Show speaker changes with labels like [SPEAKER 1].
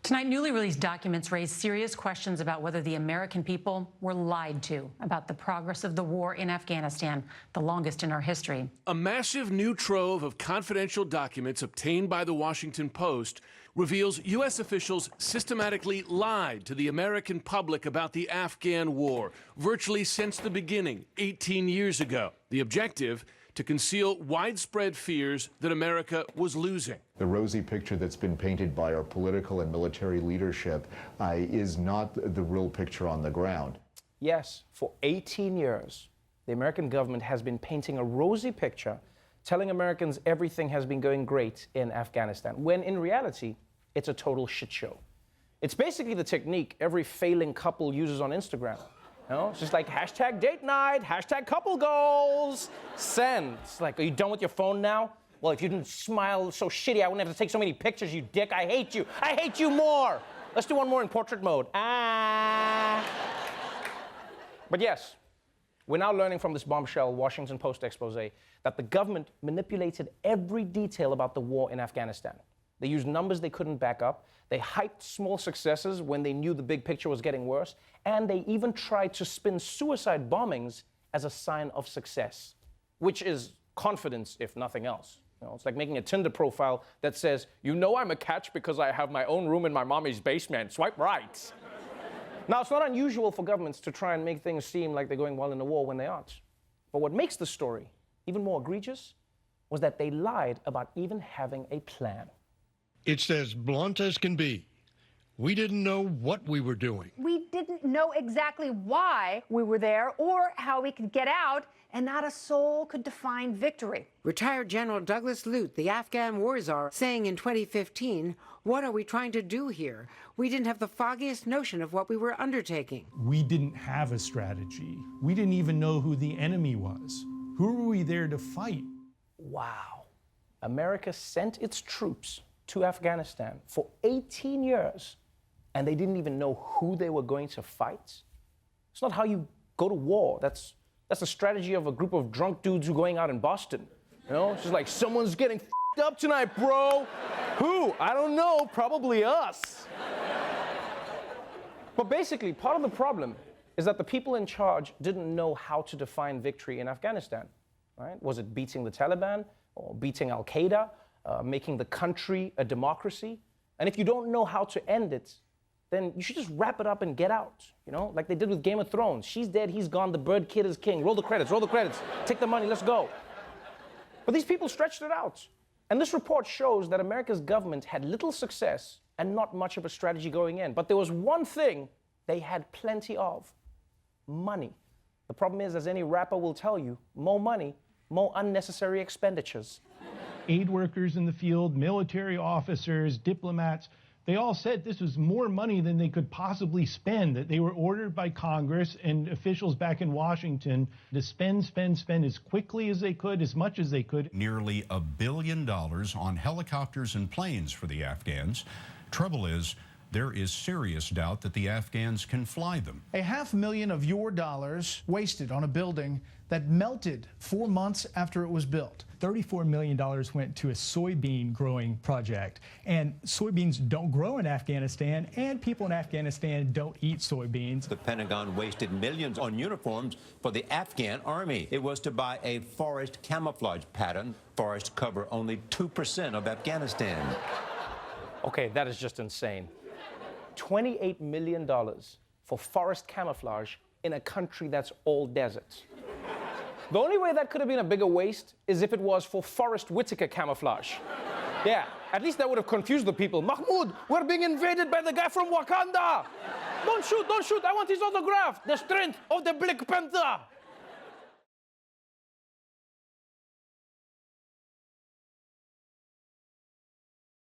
[SPEAKER 1] Tonight, newly released documents raise serious questions about whether the American people were lied to about the progress of the war in Afghanistan, the longest in our history.
[SPEAKER 2] A massive new trove of confidential documents obtained by the Washington Post reveals U.S. officials systematically lied to the American public about the Afghan war, virtually since the beginning, 18 years ago. The objective? To conceal widespread fears that America was losing.
[SPEAKER 3] The rosy picture that's been painted by our political and military leadership is not the real picture on the ground.
[SPEAKER 4] Yes, for 18 years, the American government has been painting a rosy picture, telling Americans everything has been going great in Afghanistan, when in reality, it's a total shit show. It's basically the technique every failing couple uses on Instagram. You know, it's just like hashtag date night, hashtag couple goals, send. It's like, are you done with your phone now? Well, if you didn't smile so shitty, I wouldn't have to take so many pictures, you dick. I hate you. I hate you more. Let's do one more in portrait mode. But yes, we're now learning from this bombshell Washington Post expose that the government manipulated every detail about the war in Afghanistan. They used numbers they couldn't back up. They hyped small successes when they knew the big picture was getting worse. And they even tried to spin suicide bombings as a sign of success, which is confidence, if nothing else. You know, it's like making a Tinder profile that says, you know I'm a catch because I have my own room in my mommy's basement. Swipe right. Now, it's not unusual for governments to try and make things seem like they're going well in the war when they aren't. But what makes the story even more egregious was that they lied about even having a plan.
[SPEAKER 5] It's as blunt as can be. We didn't know what we were doing.
[SPEAKER 6] We didn't know exactly why we were there or how we could get out, and not a soul could define victory.
[SPEAKER 7] Retired General Douglas Lute, the Afghan war czar, saying in 2015, "What are we trying to do here? We didn't have the foggiest notion of what we were undertaking."
[SPEAKER 8] We didn't have a strategy. We didn't even know who the enemy was. Who were we there to fight?
[SPEAKER 4] Wow. America sent its troops to Afghanistan for 18 years, and they didn't even know who they were going to fight? It's not how you go to war. That's the strategy of a group of drunk dudes who are going out in Boston. You know, it's just like, someone's getting f***ed up tonight, bro. Who? I don't know, probably us. But basically, part of the problem is that the people in charge didn't know how to define victory in Afghanistan, right? Was it beating the Taliban or beating Al-Qaeda? Making the country a democracy. And if you don't know how to end it, then you should just wrap it up and get out, you know, like they did with Game of Thrones. She's dead, he's gone, the bird kid is king. Roll the credits, take the money, let's go. But these people stretched it out. And this report shows that America's government had little success and not much of a strategy going in. But there was one thing they had plenty of: money. The problem is, as any rapper will tell you, more money, more unnecessary expenditures.
[SPEAKER 8] Aid workers in the field, military officers, diplomats, they all said this was more money than they could possibly spend, that they were ordered by Congress and officials back in Washington to spend as quickly as they could, as much as they could.
[SPEAKER 9] Nearly $1 billion on helicopters and planes for the Afghans. Trouble is, there is serious doubt that the Afghans can fly them.
[SPEAKER 10] $500,000 of your dollars wasted on a building that melted 4 months after it was built.
[SPEAKER 11] $34 million went to a soybean growing project. And soybeans don't grow in Afghanistan, and people in Afghanistan don't eat soybeans.
[SPEAKER 12] The Pentagon wasted millions on uniforms for the Afghan army. It was to buy a forest camouflage pattern. Forests cover only 2% of Afghanistan.
[SPEAKER 4] Okay, that is just insane. $28 million for forest camouflage in a country that's all desert. The only way that could have been a bigger waste is if it was for Forrest Whitaker camouflage. Yeah, at least that would have confused the people. Mahmoud, we're being invaded by the guy from Wakanda. Don't shoot, I want his autograph. The strength of the Black Panther.